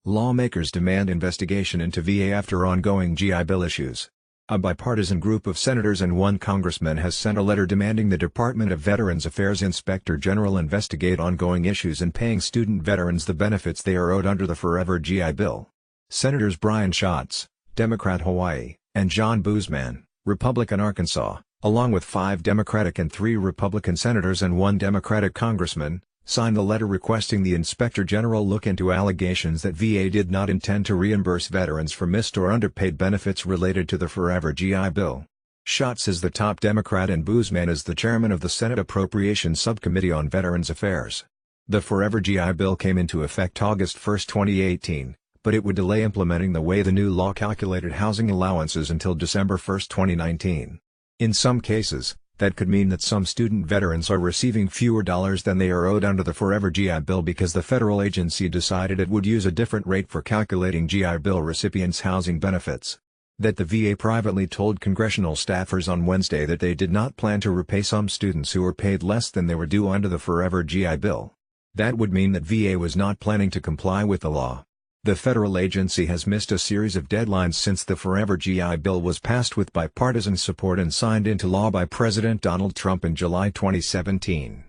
Lawmakers demand investigation into VA after ongoing GI Bill issues. A bipartisan group of senators and one congressman has sent a letter demanding the Department of Veterans Affairs Inspector General investigate ongoing issues in paying student veterans the benefits they are owed under the Forever GI Bill. Senators Brian Schatz, Democrat Hawaii, and John Boozman, Republican Arkansas, along with 5 Democratic and 3 Republican senators and 1 Democratic congressman, signed the letter requesting the Inspector General look into allegations that VA did not intend to reimburse veterans for missed or underpaid benefits related to the Forever GI Bill. Schatz is the top Democrat and Boozman is the chairman of the Senate Appropriations Subcommittee on Veterans Affairs. The Forever GI Bill came into effect August 1, 2018, but it would delay implementing the way the new law calculated housing allowances until December 1, 2019. In some cases, that could mean that some student veterans are receiving fewer dollars than they are owed under the Forever GI Bill because the federal agency decided it would use a different rate for calculating GI Bill recipients' housing benefits. That the VA privately told congressional staffers on Wednesday that they did not plan to repay some students who were paid less than they were due under the Forever GI Bill. That would mean that VA was not planning to comply with the law. The federal agency has missed a series of deadlines since the Forever GI Bill was passed with bipartisan support and signed into law by President Donald Trump in July 2017.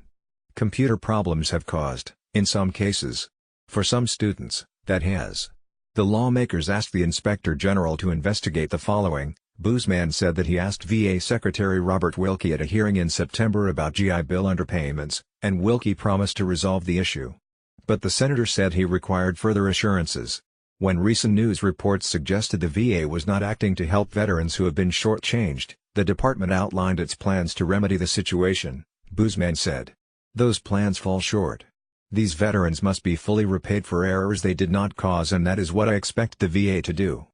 Computer problems have caused, in some cases, for some students, that has. The lawmakers asked the Inspector General to investigate the following. Boozman said that he asked VA Secretary Robert Wilkie at a hearing in September about GI Bill underpayments, and Wilkie promised to resolve the issue. But the senator said he required further assurances. When recent news reports suggested the VA was not acting to help veterans who have been shortchanged, the department outlined its plans to remedy the situation, Boozman said. Those plans fall short. These veterans must be fully repaid for errors they did not cause, and that is what I expect the VA to do.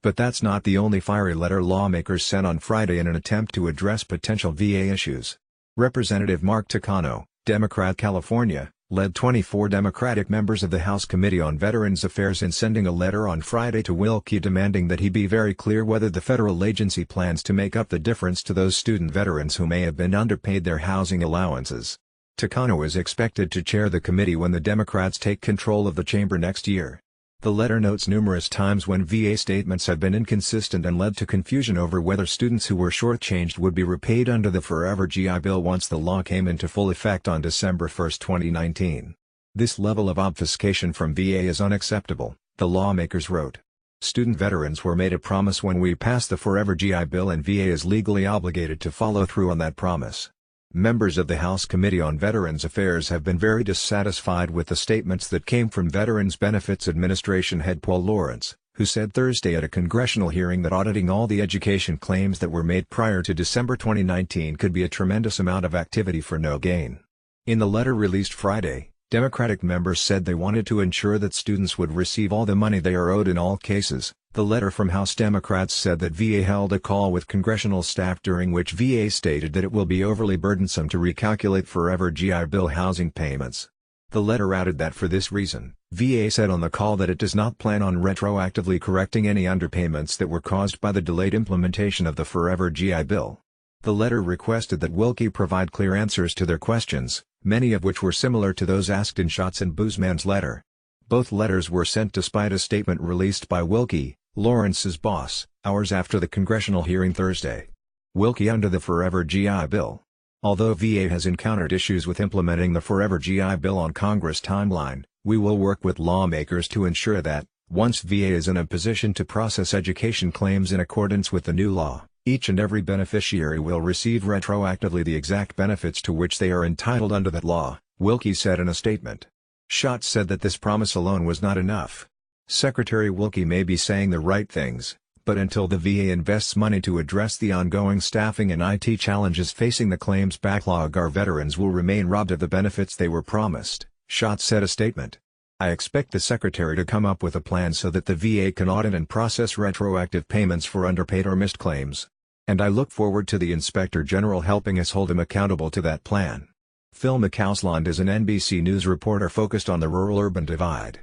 But that's not the only fiery letter lawmakers sent on Friday in an attempt to address potential VA issues. Representative Mark Takano, Democrat California, led 24 Democratic members of the House Committee on Veterans Affairs in sending a letter on Friday to Wilkie demanding that he be very clear whether the federal agency plans to make up the difference to those student veterans who may have been underpaid their housing allowances. Takano is expected to chair the committee when the Democrats take control of the chamber next year. The letter notes numerous times when VA statements have been inconsistent and led to confusion over whether students who were shortchanged would be repaid under the Forever GI Bill once the law came into full effect on December 1, 2019. This level of obfuscation from VA is unacceptable, the lawmakers wrote. Student veterans were made a promise when we passed the Forever GI Bill, and VA is legally obligated to follow through on that promise. Members of the House Committee on Veterans Affairs have been very dissatisfied with the statements that came from Veterans Benefits Administration head Paul Lawrence, who said Thursday at a congressional hearing that auditing all the education claims that were made prior to December 2019 could be a tremendous amount of activity for no gain. In the letter released Friday, Democratic members said they wanted to ensure that students would receive all the money they are owed in all cases. The letter from House Democrats said that VA held a call with congressional staff during which VA stated that it will be overly burdensome to recalculate Forever GI Bill housing payments. The letter added that for this reason, VA said on the call that it does not plan on retroactively correcting any underpayments that were caused by the delayed implementation of the Forever GI Bill. The letter requested that Wilkie provide clear answers to their questions, many of which were similar to those asked in Schatz and Boozman's letter. Both letters were sent despite a statement released by Wilkie, Lawrence's boss, hours after the congressional hearing Thursday. Wilkie under the Forever GI Bill. Although VA has encountered issues with implementing the Forever GI Bill on Congress timeline, we will work with lawmakers to ensure that, once VA is in a position to process education claims in accordance with the new law, each and every beneficiary will receive retroactively the exact benefits to which they are entitled under that law, Wilkie said in a statement. Schatz said that this promise alone was not enough. Secretary Wilkie may be saying the right things, but until the VA invests money to address the ongoing staffing and IT challenges facing the claims backlog, our veterans will remain robbed of the benefits they were promised, Schatz said a statement. I expect the Secretary to come up with a plan so that the VA can audit and process retroactive payments for underpaid or missed claims. And I look forward to the Inspector General helping us hold him accountable to that plan. Phil McCausland is an NBC News reporter focused on the rural-urban divide.